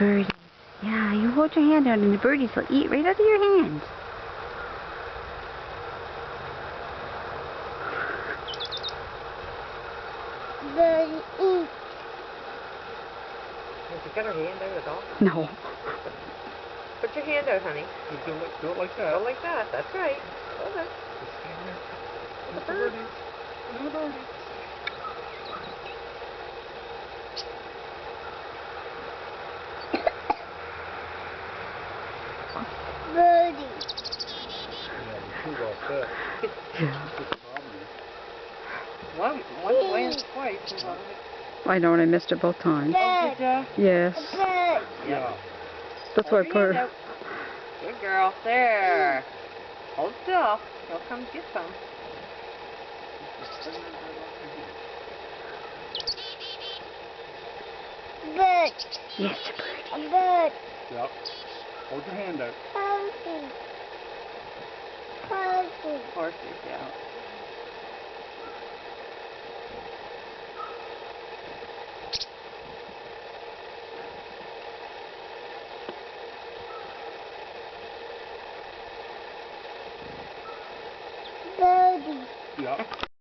birdies. Yeah, you hold your hand out and the birdies will eat right out of your hand. Birdie eat. Has she got her hand out at all? No. Put your hand out, honey. Do it like that. Go like that. That's right. Hold it. There's the birdie. There's the birdie. Birdie. Yeah, you should go like that. Yeah. That's the problem. One way and twice. I know, and I missed it both times. Bird. Yes. Bird. Yeah. That's why I put her. Good girl. There. Hold still. He'll come get some. Bird. Yes, a birdie. A bird. Yep. Hold your hand out. Pumpkin. Pumpkin. Horses, yeah.